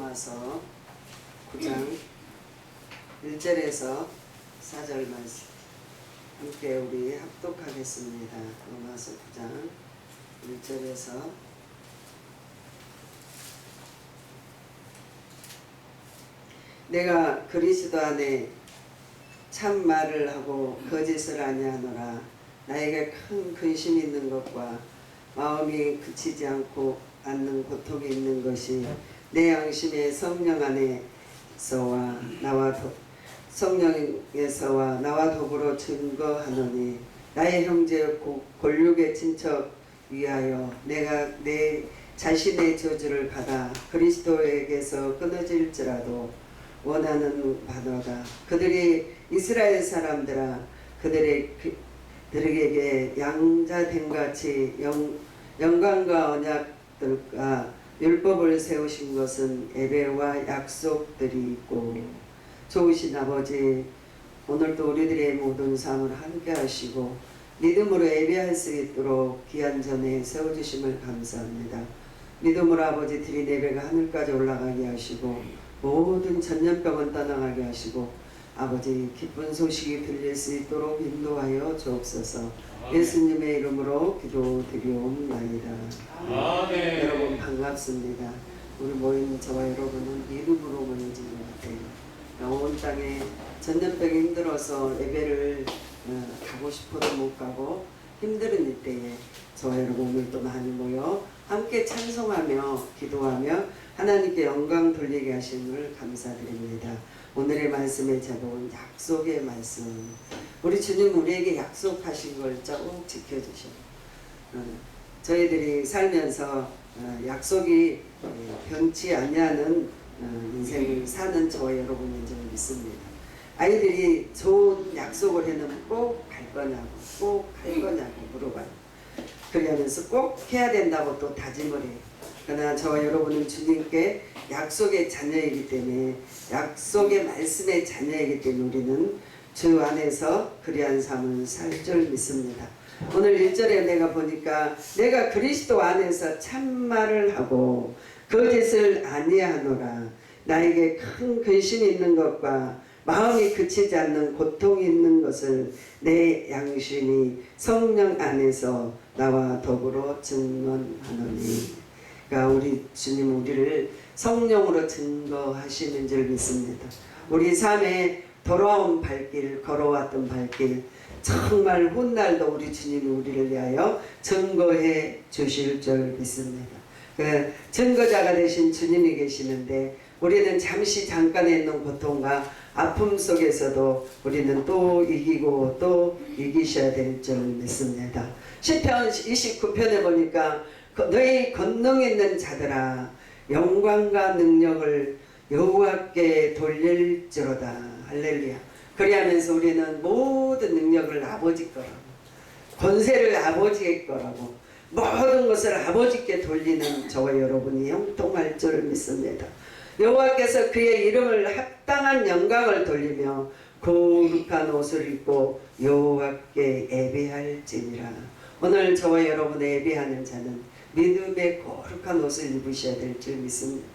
로마서 9장 1절에서 4절 말씀 함께 우리 합독하겠습니다. 로마서 9장 1절에서 내가 그리스도 안에 참 말을 하고 거짓을 아니하노라. 나에게 큰 근심이 있는 것과 마음이 그치지 않는 고통이 있는 것이 내 양심의 성령 안에서와 성령에서와 나와 더불어 증거하노니 나의 형제 골육의 친척 위하여 내가 내 자신의 저주를 받아 그리스도에게서 끊어질지라도 원하는 바로다. 그들이 이스라엘 사람들아 그들에게 양자된 같이 영광과 언약들과 율법을 세우신 것은 예배와 약속들이 있고 좋으신 아버지, 오늘도 우리들의 모든 삶을 함께 하시고 믿음으로 예배할 수 있도록 귀한 전에 세워주심을 감사합니다. 믿음으로 아버지 드린 예배가 하늘까지 올라가게 하시고 모든 전염병은 떠나가게 하시고 아버지 기쁜 소식이 들릴 수 있도록 인도하여 주옵소서. 예수님의 이름으로 기도드리옵나이다. 아멘. 여러분 반갑습니다. 우리 모인 저와 여러분은 믿음으로 모여진 것 같아요. 온 땅에 전염병이 힘들어서 예배를 가고 싶어도 못 가고 힘든 이때에 저와 여러분 오늘도 많이 모여 함께 찬송하며 기도하며 하나님께 영광 돌리게 하심을 감사드립니다. 오늘의 말씀의 제목은 약속의 말씀. 우리 주님 우리에게 약속하신 걸 꼭 지켜주셔. 저희들이 살면서 약속이 변치 아니하는 인생을 사는 저와 여러분인 줄 믿습니다. 아이들이 좋은 약속을 해놓으면 꼭 갈 거냐고 꼭 할 거냐고 물어봐요. 그러면서 꼭 해야 된다고 또 다짐을 해요. 그러나 저와 여러분은 주님께 약속의 자녀이기 때문에 약속의 말씀의 자녀이기 때문에 우리는 주 안에서 그리한 삶을 살 줄 믿습니다. 오늘 1절에 내가 보니까 내가 그리스도 안에서 참말을 하고 거짓을 아니하노라. 나에게 큰 근심이 있는 것과 마음이 그치지 않는 고통이 있는 것을 내 양심이 성령 안에서 나와 더불어 증언하노니. 그러니까 우리 주님 우리를 성령으로 증거하시는 줄 믿습니다. 우리 삶에 돌아온 발길, 걸어왔던 발길, 정말 훗날도 우리 주님이 우리를 위하여 증거해 주실 줄 믿습니다. 그 증거자가 되신 주님이 계시는데 우리는 잠깐에 있는 고통과 아픔 속에서도 우리는 또 이기고 또 이기셔야 될 줄 믿습니다. 시편 29편에 보니까 너희 권능 있는 자들아 영광과 능력을 여호와께 돌릴지로다. 할렐루야. 그리하면서 우리는 모든 능력을 아버지 거라고 권세를 아버지의 거라고 모든 것을 아버지께 돌리는 저와 여러분이 형통할 줄 믿습니다. 여호와께서 그의 이름을 합당한 영광을 돌리며 거룩한 옷을 입고 여호와께 예배할지니라. 오늘 저와 여러분의 예배하는 자는 믿음의 거룩한 옷을 입으셔야 될 줄 믿습니다.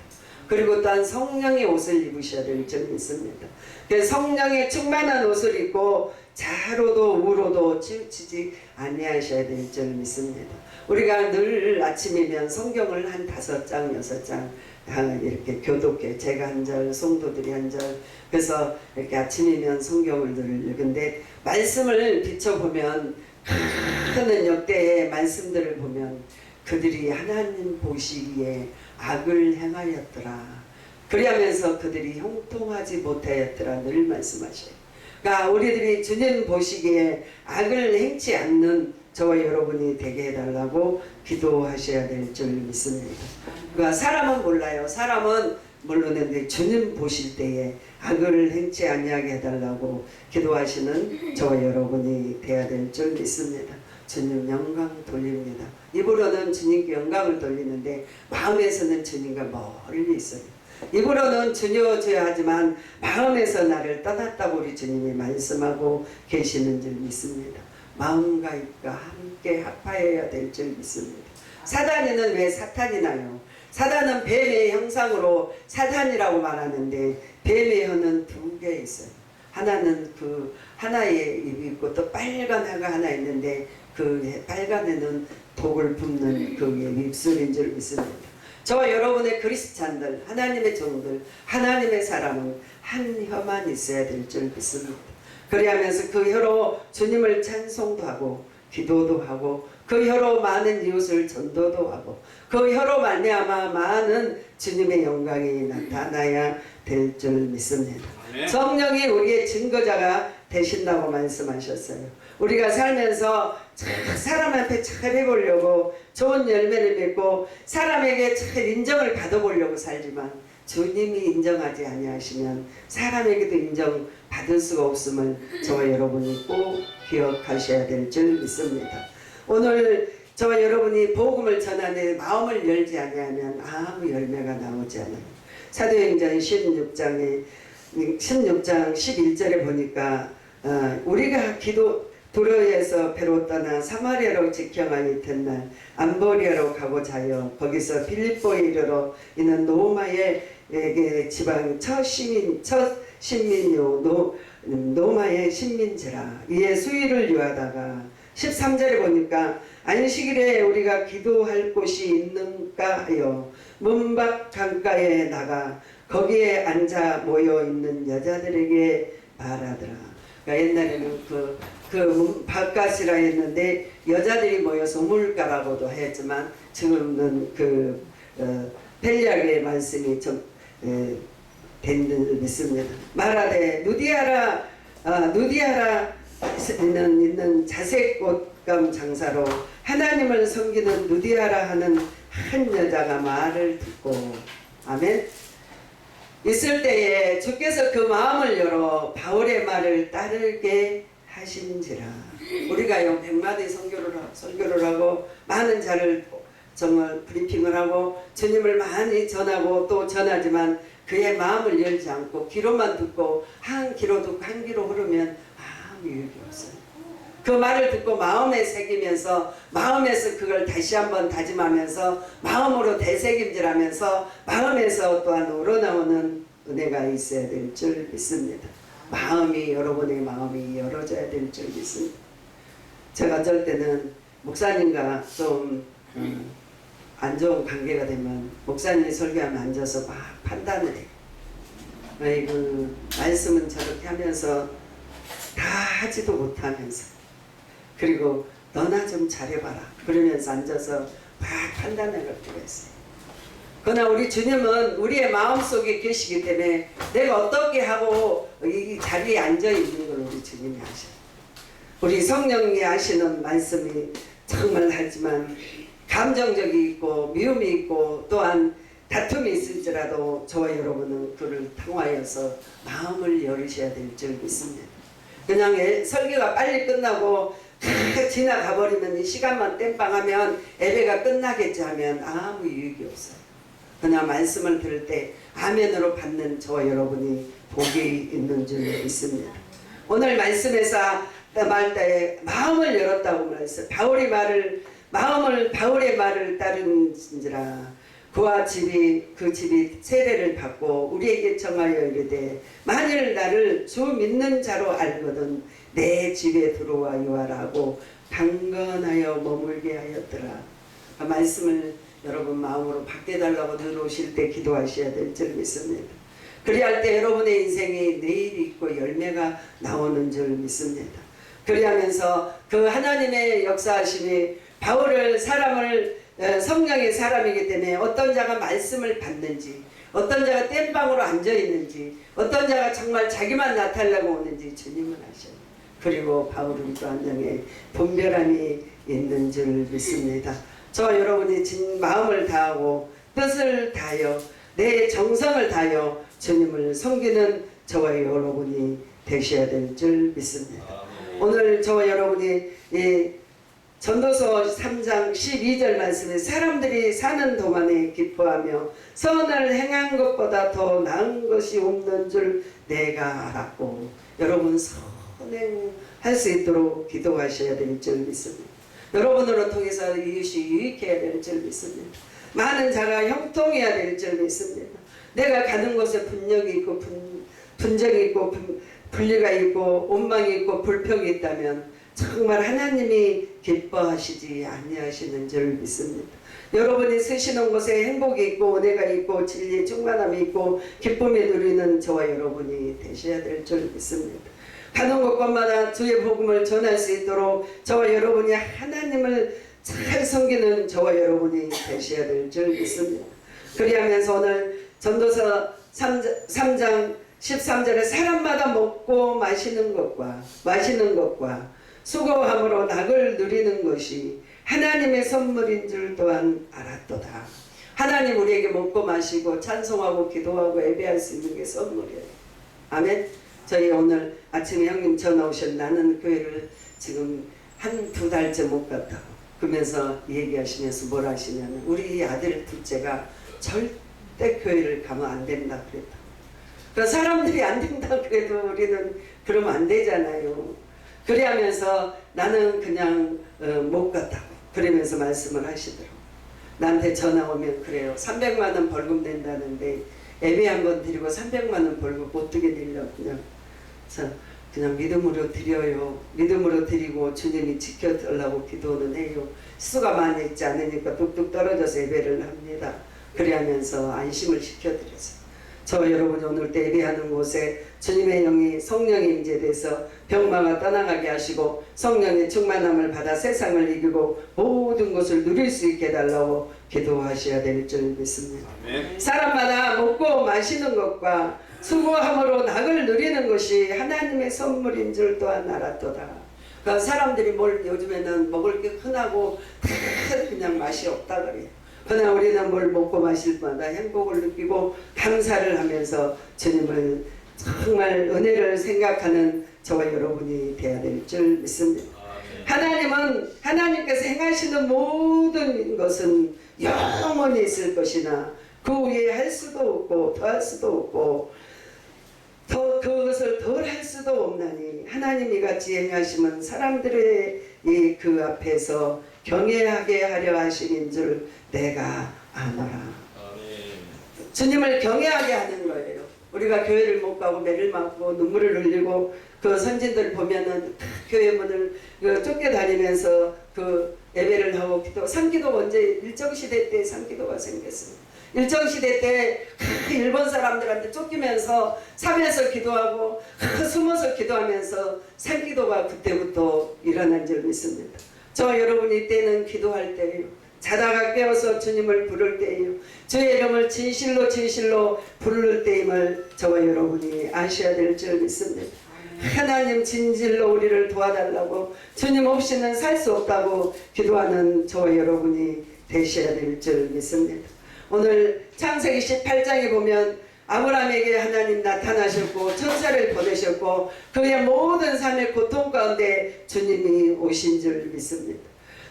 그리고 또한 성령의 옷을 입으셔야 될 줄 믿습니다. 성령의 충만한 옷을 입고 자로도 우로도 치우치지 아니하셔야 될 줄 믿습니다. 우리가 늘 아침이면 성경을 한 5장 6장 이렇게 교독해 제가 한 절 성도들이 한 절 그래서 이렇게 아침이면 성경을 늘 읽는데 말씀을 비춰보면 큰 역대의 말씀들을 보면 그들이 하나님 보시기에 악을 행하였더라. 그리하면서 그들이 형통하지 못하였더라 늘 말씀하셔요. 그러니까 우리들이 주님 보시기에 악을 행치 않는 저와 여러분이 되게 해달라고 기도하셔야 될 줄 믿습니다. 그러니까 사람은 몰라요. 사람은 모르는데 주님 보실 때에 악을 행치 아니하게 해달라고 기도하시는 저와 여러분이 되어야 될 줄 믿습니다. 주님 영광 돌립니다. 입으로는 주님께 영광을 돌리는데 마음에서는 주님과 멀리 있어요. 입으로는 주여 주여 하지만 마음에서 나를 떠났다고 우리 주님이 말씀하고 계시는 줄 믿습니다. 마음과 입과 함께 합하여야 될 줄 믿습니다. 사단에는 왜 사탄이 나요? 사단은 뱀의 형상으로 사탄이라고 말하는데 뱀의 혀는 두 개 있어요. 하나는 그 하나의 입이 있고 또 빨간 혀가 하나 있는데 그 빨간 혀는 독을 뿜는 그 입술인 줄 믿습니다. 저와 여러분의 그리스찬들, 하나님의 종들, 하나님의 사람은 한 혀만 있어야 될 줄 믿습니다. 그리하면서 그 혀로 주님을 찬송도 하고 기도도 하고 그 혀로 많은 이웃을 전도도 하고 그 혀로 말미암아 많은 주님의 영광이 나타나야 될 줄 믿습니다. 성령이 우리의 증거자가 되신다고 말씀하셨어요. 우리가 살면서 사람 앞에 잘해보려고 좋은 열매를 맺고 사람에게 잘 인정을 받아보려고 살지만 주님이 인정하지 아니하시면 사람에게도 인정받을 수가 없음을 저와 여러분이 꼭 기억하셔야 될 줄 믿습니다. 오늘 저와 여러분이 복음을 전하는 마음을 열지 아니하면 아무 열매가 나오지 않아요. 사도행전 16장 11절에 보니까 우리가 도로에서 배로 떠나 사마리아로 직행하여 이튿날 암보리아로 가고자 하여 거기서 빌립보에 이르러 이는 로마의 지방 첫 신민요 로마의 신민지라. 이에 수위를 유하다가 13절에 보니까 안식일에 우리가 기도할 곳이 있는가 하여 문밖 강가에 나가 거기에 앉아 모여 있는 여자들에게 말하더라. 그러니까 옛날에는 문 바깥이라 했는데 여자들이 모여서 우물가라고도 했지만 지금은 펠리아의 말씀이 좀 된 줄 믿습니다. 말하되 누디아라 있는 자색꽃감 장사로 하나님을 섬기는 누디아라 하는 한 여자가 말을 듣고 아멘. 있을 때에 주께서 그 마음을 열어 바울의 말을 따르게 하신지라. 우리가요 100마디 선교를 하고 많은 자를 정말 브리핑을 하고 주님을 많이 전하고 또 전하지만 그의 마음을 열지 않고 귀로만 듣고 한 귀로 듣고 한 귀로 흐르면 아무 유익이 없어요. 그 말을 듣고 마음에 새기면서 마음에서 그걸 다시 한번 다짐하면서 마음으로 되새김질하면서 마음에서 또한 우러나오는 은혜가 있어야 될 줄 믿습니다. 마음이 여러분의 마음이 열어져야 될 줄 믿습니다. 제가 어쩔 때는 목사님과 좀 안 좋은 관계가 되면 목사님이 설교하면 앉아서 막 판단을 해요. 아이고 말씀은 저렇게 하면서 다 하지도 못하면서 그리고 너나 좀 잘해봐라 그러면서 앉아서 막 판단을 할 때가 있어요. 그러나 우리 주님은 우리의 마음속에 계시기 때문에 내가 어떻게 하고 이 자리에 앉아있는 걸 우리 주님이 아셔요. 우리 성령이 하시는 말씀이 정말 하지만 감정적이 있고 미움이 있고 또한 다툼이 있을지라도 저와 여러분은 그를 통하여서 마음을 열으셔야 될 줄 믿습니다. 그냥 설교가 빨리 끝나고 지나가 버리면 이 시간만 땜빵하면 예배가 끝나겠지 하면 아무 유익이 없어요. 그냥 말씀을 들을 때 아멘으로 받는 저와 여러분이 복이 있는 줄 믿습니다. 오늘 말씀에서 말 때 마음을 열었다고 말했어요. 바울의 말을 따른지라 그와 그 집이 세례를 받고 우리에게 청하여 이르되 만일 나를 주 믿는 자로 알거든 내 집에 들어와 유하라고 강건하여 머물게 하였더라. 그 말씀을 여러분 마음으로 받게 달라고 늘 오실 때 기도하셔야 될 줄 믿습니다. 그리할 때 여러분의 인생이 내일이 있고 열매가 나오는 줄 믿습니다. 그리하면서 그 하나님의 역사하심이 바울을 성령의 사람이기 때문에 어떤 자가 말씀을 받는지 어떤 자가 땜방으로 앉아있는지 어떤 자가 정말 자기만 나타내려고 오는지 주님은 아셔요. 그리고 바울은 또 한 명의 분별함이 있는 줄 믿습니다. 저와 여러분이 진 마음을 다하고 뜻을 다하여 내 정성을 다하여 주님을 섬기는 저와 여러분이 되셔야 될 줄 믿습니다. 오늘 저와 여러분이 전도서 3장 12절 말씀에 사람들이 사는 동안에 기뻐하며 선을 행한 것보다 더 나은 것이 없는 줄 내가 알았고 여러분 선행할 수 있도록 기도하셔야 될 줄 믿습니다. 여러분으로 통해서 이웃이 유익해야 될 줄 믿습니다. 많은 자가 형통해야 될 줄 믿습니다. 내가 가는 곳에 분력이 있고 분정이 있고 분리가 있고 원망이 있고 불평이 있다면 정말 하나님이 기뻐하시지 아니하시는 줄 믿습니다. 여러분이 쓰시는 곳에 행복이 있고 은혜가 있고 진리의 충만함이 있고 기쁨이 누리는 저와 여러분이 되셔야 될 줄 믿습니다. 가는 곳곳마다 주의 복음을 전할 수 있도록 저와 여러분이 하나님을 잘 섬기는 저와 여러분이 되셔야 될 줄 믿습니다. 그리하면서 오늘 전도서 3장 13절에 사람마다 먹고 마시는 것과 수고함으로 낙을 누리는 것이 하나님의 선물인 줄 또한 알았도다. 하나님 우리에게 먹고 마시고 찬송하고 기도하고 예배할 수 있는 게 선물이에요. 아멘. 저희 오늘 아침에 형님 전화 오셨 나는 교회를 지금 한2 달째 못 갔다고 그러면서 얘기하시면서 뭘 하시냐면 우리 아들 둘째가 절대 교회를 가면 안 된다 그랬다. 그 사람들이 안 된다 그래도 우리는 그러면 안 되잖아요. 그래하면서 나는 그냥 못 갔다고 그러면서 말씀을 하시더라고. 나한테 전화 오면 그래요. 300만 원 벌금 낸다는데 예배 한 번 드리고 300만 원 벌금 어떻게 내려 그냥 믿음으로 드려요. 믿음으로 드리고 주님이 지켜달라고 기도는 해요. 수가 많이 있지 않으니까 뚝뚝 떨어져서 예배를 합니다. 그래하면서 안심을 시켜드렸어요. 저 여러분이 오늘 때 예배하는 곳에 주님의 영이 성령이 임재돼서 병마가 떠나가게 하시고 성령의 충만함을 받아 세상을 이기고 모든 것을 누릴 수 있게 해달라고 기도하셔야 될 줄 믿습니다. 아멘. 사람마다 먹고 마시는 것과 수고함으로 낙을 누리는 것이 하나님의 선물인 줄 또한 알았도다. 그러니까 사람들이 뭘 요즘에는 먹을 게 흔하고 그냥 맛이 없다 그래요. 그러나 우리는 뭘 먹고 마실 때마다 행복을 느끼고 감사를 하면서 주님을 정말 은혜를 생각하는 저와 여러분이 되어야 될 줄 믿습니다. 하나님은 하나님께서 행하시는 모든 것은 영원히 있을 것이나 그 위에 할 수도 없고 더할 수도 없고 그것을 덜 할 수도 없나니 하나님이 같이 행하시면 사람들의 그 앞에서 경외하게 하려 하시는 줄 내가 아노라. 주님을 경외하게 하는 거예요. 우리가 교회를 못 가고 매를 맞고 눈물을 흘리고 그 선진들 보면은 교회 문을 쫓겨다니면서 그 예배를 하고 산기도 언제 일정시대 때 산기도가 생겼어요. 일정시대 때 일본 사람들한테 쫓기면서 산에서 기도하고 숨어서 기도하면서 산기도가 그때부터 일어난 줄 믿습니다. 저 여러분이 이때는 기도할 때예요. 자다가 깨어서 주님을 부를 때예요. 주의 이름을 진실로 부를 때임을 저와 여러분이 아셔야 될 줄 믿습니다. 하나님 진실로 우리를 도와달라고 주님 없이는 살 수 없다고 기도하는 저와 여러분이 되셔야 될 줄 믿습니다. 오늘 창세기 18장에 보면 아브라함에게 하나님 나타나셨고 천사를 보내셨고 그의 모든 삶의 고통 가운데 주님이 오신 줄 믿습니다.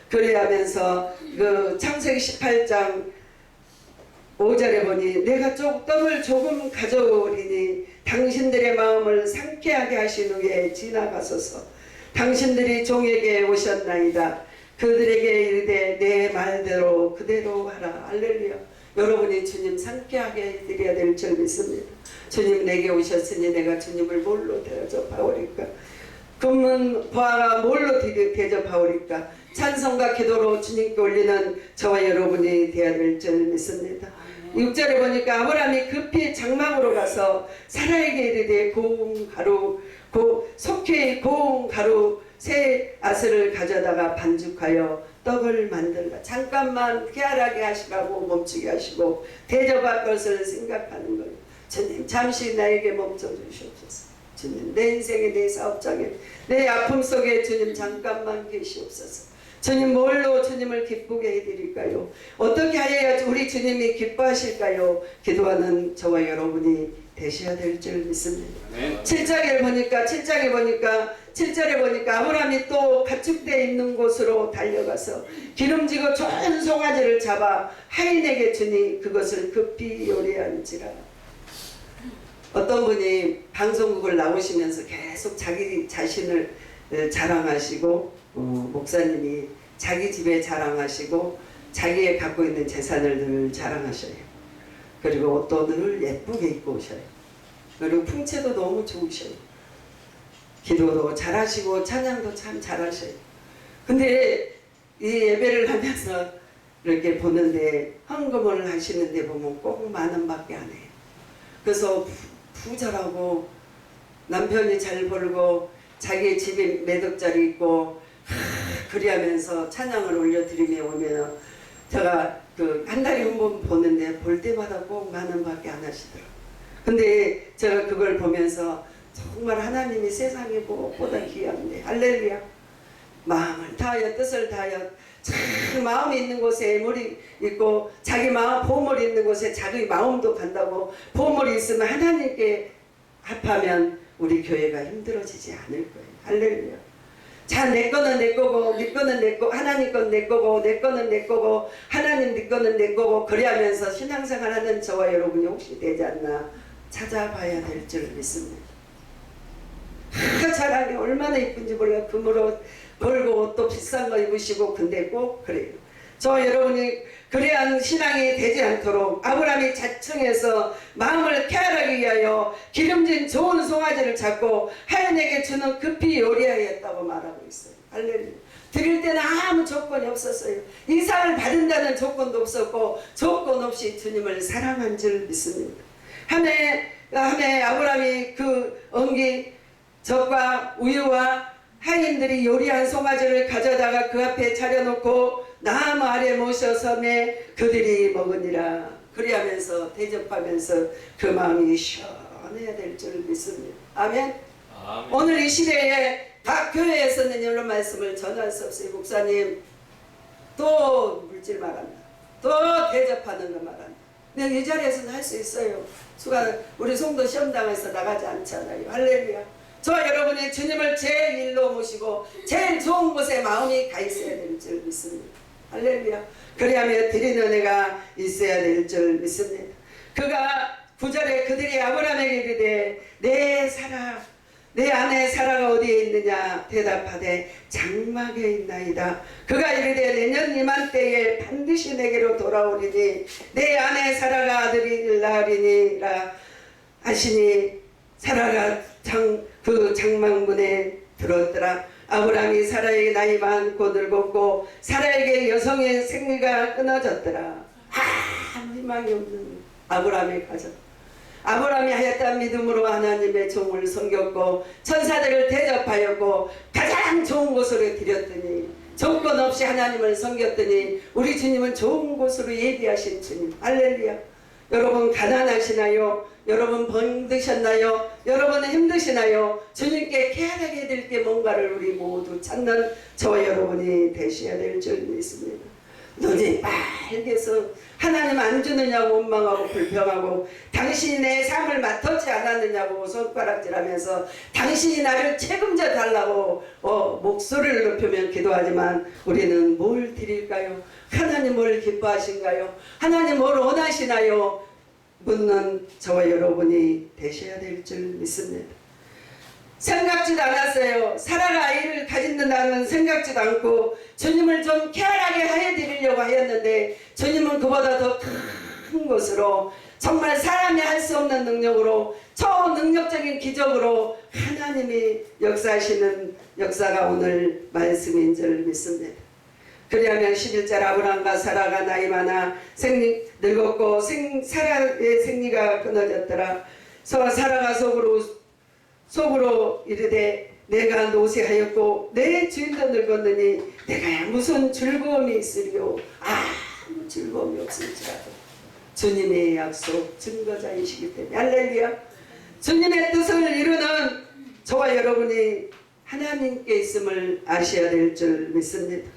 그래하면서 그 창세기 18장 5절에 보니 내가 떡을 조금 가져오리니 당신들의 마음을 상쾌하게 하신 후에 지나가소서. 당신들이 종에게 오셨나이다. 그들에게 이르되 내 말대로 그대로 하라. 할렐루야. 여러분이 주님 상쾌하게 해드려야 될 줄 믿습니다. 주님 내게 오셨으니 내가 주님을 뭘로 대접하오리까? 금은 보아가 뭘로 대접하오리까? 찬송과 기도로 주님께 올리는 저와 여러분이 되어야 될 줄 믿습니다. 6절에 보니까 아브라함이 급히 장막으로 가서 사라에게 이르되 속히 고운 가루 새 아스를 가져다가 반죽하여 떡을 만들라. 잠깐만 쾌활하게 하시라고 멈추게 하시고 대접할 것을 생각하는 거예요. 주님 잠시 나에게 멈춰 주시옵소서. 주님 내 인생의 내 사업장에 내 아픔 속에 주님 잠깐만 계시옵소서. 주님 뭘로 주님을 기쁘게 해드릴까요? 어떻게 하여야 우리 주님이 기뻐하실까요? 기도하는 저와 여러분이 되셔야 될 줄 믿습니다. 7장에 보니까 7절에 보니까 아브라함이 또 가축대 있는 곳으로 달려가서 기름지고 좋은 송아지를 잡아 하인에게 주니 그것을 급히 요리한지라. 어떤 분이 방송국을 나오시면서 계속 자기 자신을 자랑하시고 목사님이 자기 집에 자랑하시고 자기의 갖고 있는 재산을 늘 자랑하셔요. 그리고 옷도 늘 예쁘게 입고 오셔요. 그리고 풍채도 너무 좋으셔요. 기도도 잘하시고 찬양도 참 잘하셔요. 근데 이 예배를 하면서 이렇게 보는데 헌금을 하시는데 보면 꼭 10,000원밖에 안 해요. 그래서 부자라고 남편이 잘 벌고 자기 집에 몇 억짜리 있고 그리하면서 찬양을 올려드리며 오면 제가 그 한 달에 한 번 보는데 볼 때마다 꼭 10,000원밖에 안 하시더라고요. 근데 제가 그걸 보면서 정말 하나님이 세상에 무엇보다 귀한데 할렐루야. 마음을 다하여 뜻을 다하여 참 마음이 있는 곳에 애물이 있고 자기 마음 보물이 있는 곳에 자기 마음도 간다고. 보물이 있으면 하나님께 합하면 우리 교회가 힘들어지지 않을 거예요. 할렐루야. 자, 내 거는 내 거고 네 거는 내 거, 하나님 건 내 거고 내 거는 내 거고 하나님 네 거는 내 거고 그래하면서 신앙생활 하는 저와 여러분이 혹시 되지 않나 찾아봐야 될 줄 믿습니다. 자랑이 얼마나 이쁜지 몰라요. 금으로 벌고 옷도 비싼 거 입으시고. 근데 꼭 그래요. 저 여러분이 그래야 신앙이 되지 않도록 아브라함이 자청해서 마음을 쾌활하기 위하여 기름진 좋은 송아지를 잡고 하인에게 주는 급히 요리하였다고 말하고 있어요. 할렐루야. 드릴 때는 아무 조건이 없었어요. 이상을 받는다는 조건도 없었고 조건 없이 주님을 사랑한 줄 믿습니다. 한해 아브라함이 그 엉기 젖과 우유와 하인들이 요리한 송아지를 가져다가 그 앞에 차려놓고 나무 아래 모셔섬에 그들이 먹으니라. 그리하면서 대접하면서 그 마음이 시원해야 될 줄 믿습니다. 아멘. 아멘. 오늘 이 시대에 각 교회에서는 이런 말씀을 전할 수 없어요. 목사님 또 물질 말한다. 또 대접하는 거 말한다. 근데 이 자리에서는 할 수 있어요. 우리 송도 시험당에서 나가지 않잖아요. 할렐루야. 저 여러분이 주님을 제일 일로 모시고 제일 좋은 곳에 마음이 가 있어야 될 줄 믿습니다. 할렐루야. 그리하며 드리는 은혜가 있어야 될 줄 믿습니다. 그가 9절에 그들이 아브라함에게 이르되 내 아내 사라가 어디에 있느냐 대답하되 장막에 있나이다. 그가 이르되 내년 이맘때에 반드시 내게로 돌아오리니 내 아내 사라가 아들이 낳으리니라 하시니 사라가 그 장막문에 들었더라. 아브라함이 사라에게 나이 많고 늙었고 사라에게 여성의 생리가 끊어졌더라. 아무 희망이 없는 아브라함의 가정. 아브라함이 하였던 믿음으로 하나님의 종을 섬겼고 천사들을 대접하였고 가장 좋은 곳으로 드렸더니 조건 없이 하나님을 섬겼더니 우리 주님은 좋은 곳으로 예비하신 주님. 할렐루야. 여러분 가난하시나요? 여러분 병드셨나요? 여러분은 힘드시나요? 주님께 쾌활하게 해드릴 게 뭔가를 우리 모두 찾는 저와 여러분이 되셔야 될 줄 믿습니다. 눈이 빨개서 하나님 안 주느냐고 원망하고 불평하고 당신이 내 삶을 맡았지 않았느냐고 손가락질하면서 당신이 나를 책임져 달라고 목소리를 높이면 기도하지만 우리는 뭘 드릴까요? 하나님 뭘 기뻐하신가요? 하나님 뭘 원하시나요? 묻는 저와 여러분이 되셔야 될 줄 믿습니다. 생각지도 않았어요. 사라가 아이를 가진다는 생각지도 않고 주님을 좀 쾌활하게 해드리려고 하였는데 주님은 그보다 더 큰 것으로 정말 사람이 할 수 없는 능력으로 초능력적인 기적으로 하나님이 역사하시는 역사가 오늘 말씀인 줄 믿습니다. 그리하면 11절 아브라함과 사라가 나이 많아 늙었고 사라의 생리가 끊어졌더라. 사라가 속으로 이르되 내가 노쇠하였고 내 주인도 늙었느니 내가 무슨 즐거움이 있으리요. 아무 즐거움이 없을지라도 주님의 약속 증거자이시기 때문에 할렐루야. 주님의 뜻을 이루는 저와 여러분이 하나님께 있음을 아셔야 될 줄 믿습니다.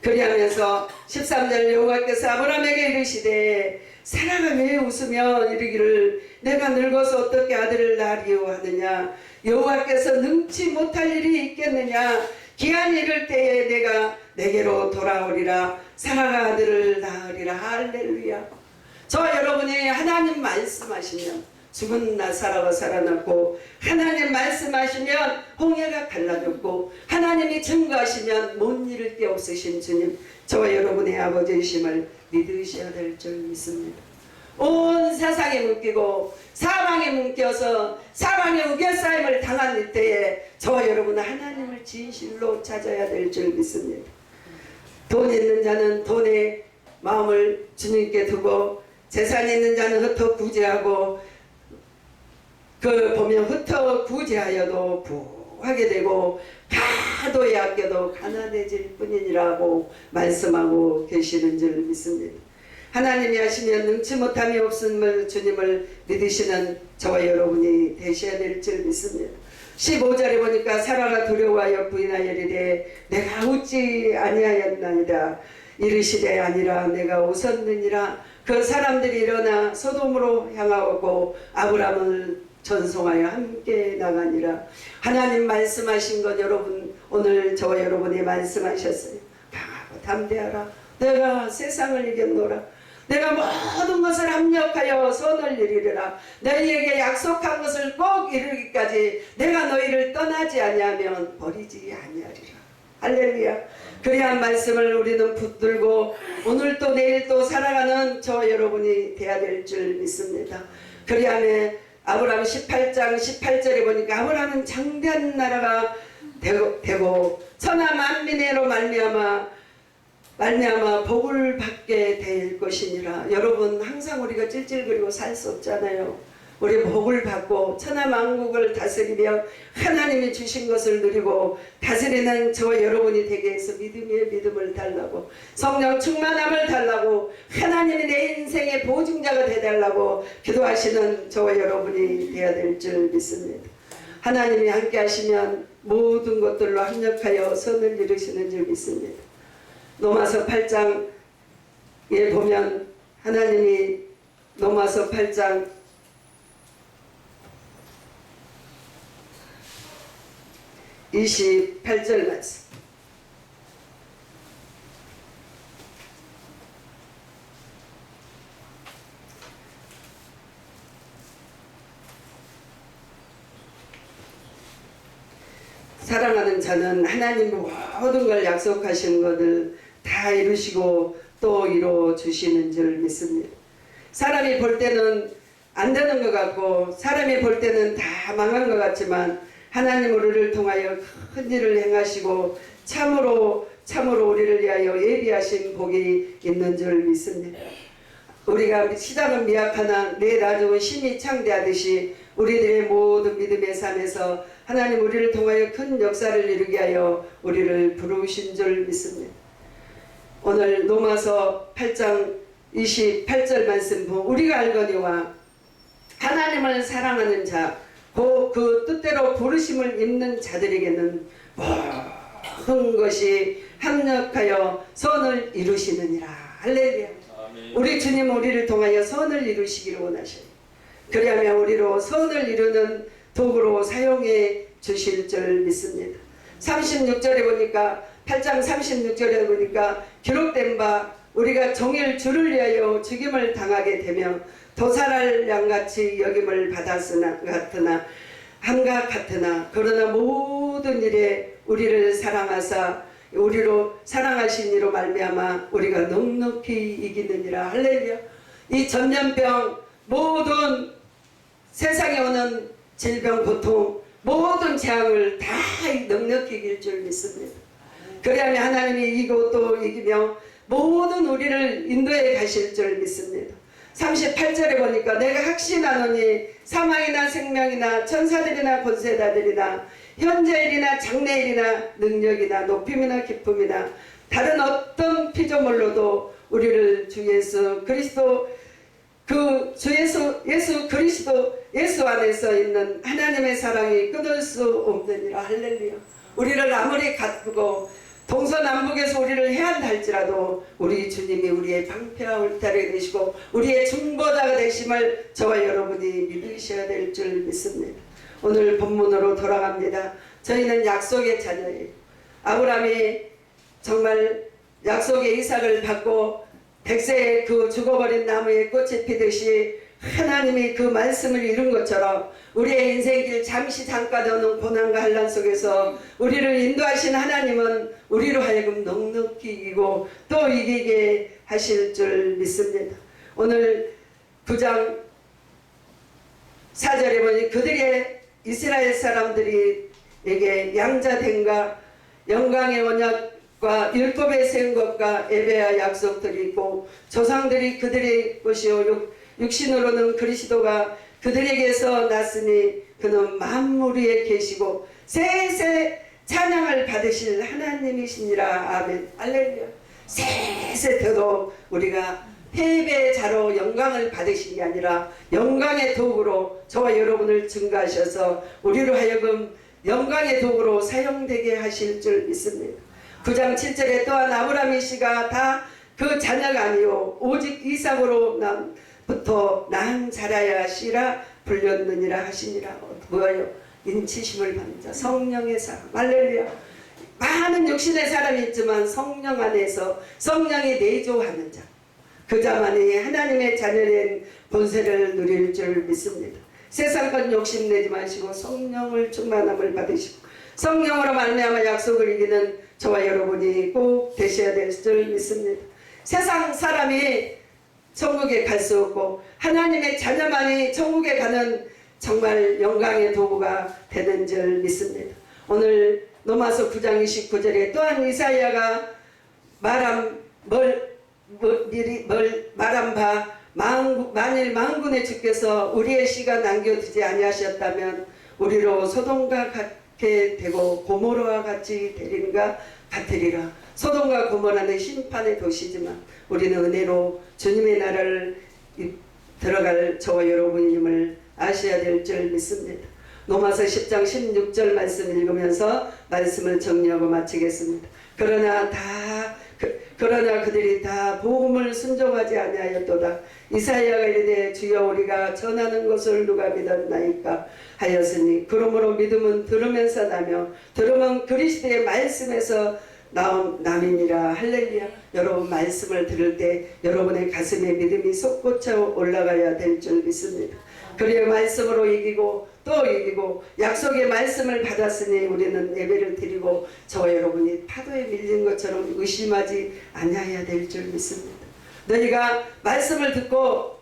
그리하면서 13절 여호와께서 아브라함에게 이르시되 사라가 왜 웃으며 이르기를 내가 늙어서 어떻게 아들을 낳으리요 하느냐. 여호와께서 능치 못할 일이 있겠느냐. 기한이 이를 때에 내가 내게로 돌아오리라. 사라가 아들을 낳으리라. 할렐루야. 저와 여러분이 하나님 말씀하시면 죽은 나사로가 살아났고, 하나님 말씀하시면 홍해가 갈라졌고, 하나님이 증거하시면 못 이룰 게 없으신 주님, 저와 여러분의 아버지이심을 믿으셔야 될 줄 믿습니다. 온 세상에 묶이고 사방에 묶여서 사방에 우겨싸임을 당한 이때에 저와 여러분은 하나님을 진실로 찾아야 될 줄 믿습니다. 돈 있는 자는 돈의 마음을 주님께 두고, 재산 있는 자는 흩어 구제하고, 보면 흩어 구제하여도 부하게 되고 가도에 아껴도 가난해질 뿐이니라고 말씀하고 계시는 줄 믿습니다. 하나님이 하시면 능치 못함이 없음을 주님을 믿으시는 저와 여러분이 되셔야 될 줄 믿습니다. 15절에 보니까 사라가 두려워하여 부인하여 이르되 내가 어찌 아니하였나이다. 이르시되 아니라 내가 웃었느니라. 그 사람들이 일어나 소돔으로 향하고 아브라함을 전송하여 함께 나가니라. 하나님 말씀하신 것 여러분 오늘 저와 여러분이 말씀하셨어요. 강하고 담대하라. 내가 세상을 이겼노라. 내가 모든 것을 합력하여 선을 이루리라. 너희에게 약속한 것을 꼭 이루기까지 내가 너희를 떠나지 아니하면 버리지 아니하리라. 할렐루야. 그러한 말씀을 우리는 붙들고 오늘도 내일도 살아가는 저 여러분이 되어야 될 줄 믿습니다. 그리하면 아브라함 18장 18절에 보니까 아브라함은 장대한 나라가 되고 천하 만민으로 말미암아 복을 받게 될 것이니라. 여러분 항상 우리가 찔찔거리고 살 수 없잖아요. 우리 복을 받고 천하 만국을 다스리며 하나님이 주신 것을 누리고 다스리는 저와 여러분이 되게 해서 믿음의 믿음을 달라고, 성령 충만함을 달라고, 하나님이 내 인생의 보증자가 되달라고 기도하시는 저와 여러분이 되어야 될 줄 믿습니다. 하나님이 함께 하시면 모든 것들로 합력하여 선을 이루시는 줄 믿습니다. 로마서 8장에 보면 하나님이 로마서 8장 28절 말씀. 사랑하는 자는 하나님 모든 걸 약속하신 것을 다 이루시고 또 이루어 주시는 줄 믿습니다. 사람이 볼 때는 안 되는 것 같고 사람이 볼 때는 다 망한 것 같지만 하나님 우리를 통하여 큰 일을 행하시고 참으로 우리를 위하여 예비하신 복이 있는 줄 믿습니다. 우리가 시작은 미약하나 내일 아주 힘이 창대하듯이 우리들의 모든 믿음의 삶에서 하나님 우리를 통하여 큰 역사를 이루게 하여 우리를 부르신 줄 믿습니다. 오늘 로마서 8장 28절 말씀 보면 우리가 알거니와 하나님을 사랑하는 자 그 뜻대로 부르심을 입는 자들에게는 모든 것이 합력하여 선을 이루시느니라. 할렐루야. 아멘. 우리 주님 우리를 통하여 선을 이루시기를 원하셔요. 그리하면 우리로 선을 이루는 도구로 사용해 주실 줄 믿습니다. 36절에 보니까 8장 36절에 보니까 기록된 바 우리가 종일 주를 위하여 죽임을 당하게 되며 도살할 양같이 여김을 받았으나 함과 같으나 그러나 모든 일에 우리를 사랑하사 우리로 사랑하신 이로 말미암아 우리가 넉넉히 이기느니라. 할렐루야. 이 전염병 모든 세상에 오는 질병 고통 모든 재앙을 다 넉넉히 이길 줄 믿습니다. 그래야만 하나님이 이기고 또 이기며 모든 우리를 인도해 가실 줄 믿습니다. 38절에 보니까 내가 확신하노니 사망이나 생명이나 천사들이나 권세자들이나 현재일이나 장래일이나 능력이나 높임이나 기쁨이나 다른 어떤 피조물로도 우리를 주 예수 그리스도 예수 그리스도 예수 안에서 있는 하나님의 사랑이 끊을 수 없느니라. 할렐루야. 우리를 아무리 가쁘고 동서남북에서 우리를 해한다 할지라도 우리 주님이 우리의 방패와 울타리 되시고 우리의 중보자가 되심을 저와 여러분이 믿으셔야 될 줄 믿습니다. 오늘 본문으로 돌아갑니다. 저희는 약속의 자녀예요. 아브라함이 정말 약속의 이삭을 받고 백세에 그 죽어버린 나무에 꽃이 피듯이 하나님이 그 말씀을 이룬 것처럼 우리의 인생길 잠시 잠깐 오는 고난과 환난 속에서 우리를 인도하신 하나님은 우리로 하여금 넉넉히 이기고 또 이기게 하실 줄 믿습니다. 오늘 9장 4절에 보니 그들의 이스라엘 사람들에게 양자됨과 영광의 언약과 율법의 세운 것과 예배와 약속들이 있고 조상들이 그들의 것이요 육신으로는 그리스도가 그들에게서 났으니 그는 만물 위에 계시고 세세 찬양을 받으실 하나님이시니라. 아멘. 할렐루야. 세세토록 우리가 패배자로 영광을 받으신 게 아니라 영광의 도구로 저와 여러분을 증거하셔서 우리로 하여금 영광의 도구로 사용되게 하실 줄 믿습니다. 9장 7절에 또한 아브라함의 씨가 다 그 자녀가 아니요 오직 이삭으로부터 난 자라야 씨라 불렸느니라 하시니라. 뭐예요? 인치심을 받는 자, 성령의 사람. 할렐루야. 많은 육신의 사람이 있지만 성령 안에서 성령이 내조하는 자, 그 자만이 하나님의 자녀된 본세를 누릴 줄 믿습니다. 세상 것 욕심내지 마시고 성령을 충만함을 받으시고 성령으로 말미암아 약속을 이기는 저와 여러분이 꼭 되셔야 될 줄 믿습니다. 세상 사람이 천국에 갈 수 없고 하나님의 자녀만이 천국에 가는 정말 영광의 도구가 되는 줄 믿습니다. 오늘 로마서 9장 29절에 또한 이사야가 말한 바 만일 만군의 주께서 우리의 씨가 남겨두지 아니하셨다면 우리로 소돔과 같게 되고 고모라와 같이 되리는가 같으리라. 소돔과 고모라는 심판의 도시지만 우리는 은혜로 주님의 나라를 들어갈 저와 여러분임을 아셔야 될 줄 믿습니다. 로마서 10장 16절 말씀 읽으면서 말씀을 정리하고 마치겠습니다. 그러나 그들이 다 복음을 순종하지 아니하였도다. 이사야가 이르되 주여 우리가 전하는 것을 누가 믿었나이까 하였으니 그러므로 믿음은 들으면서 나며 들으면 그리스도의 말씀에서 나온 남이니라. 할렐루야. 여러분 말씀을 들을 때 여러분의 가슴에 믿음이 솟구쳐 올라가야 될 줄 믿습니다. 그리고 말씀으로 이기고 또 이기고 약속의 말씀을 받았으니 우리는 예배를 드리고 저와 여러분이 파도에 밀린 것처럼 의심하지 아니해야 될 줄 믿습니다. 너희가 말씀을 듣고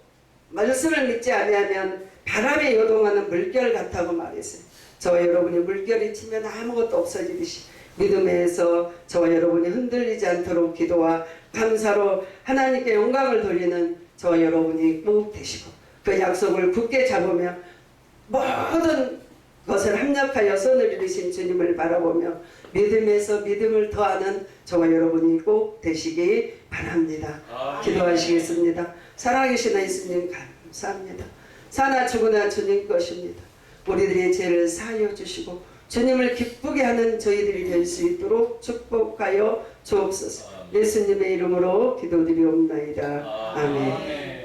말씀을 믿지 아니하면 바람에 요동하는 물결 같다고 말했어요. 저와 여러분이 물결이 치면 아무것도 없어지듯이 믿음에서 저와 여러분이 흔들리지 않도록 기도와 감사로 하나님께 영광을 돌리는 저와 여러분이 꼭 되시고 그 약속을 굳게 잡으며 모든 것을 합력하여 손을 이루신 주님을 바라보며 믿음에서 믿음을 더하는 저와 여러분이 꼭 되시기 바랍니다. 기도하시겠습니다. 살아계신 예수님 감사합니다. 사나 죽으나 주님 것입니다. 우리들의 죄를 사하여 주시고 주님을 기쁘게 하는 저희들이 될 수 있도록 축복하여 주옵소서. 예수님의 이름으로 기도드리옵나이다. 아멘.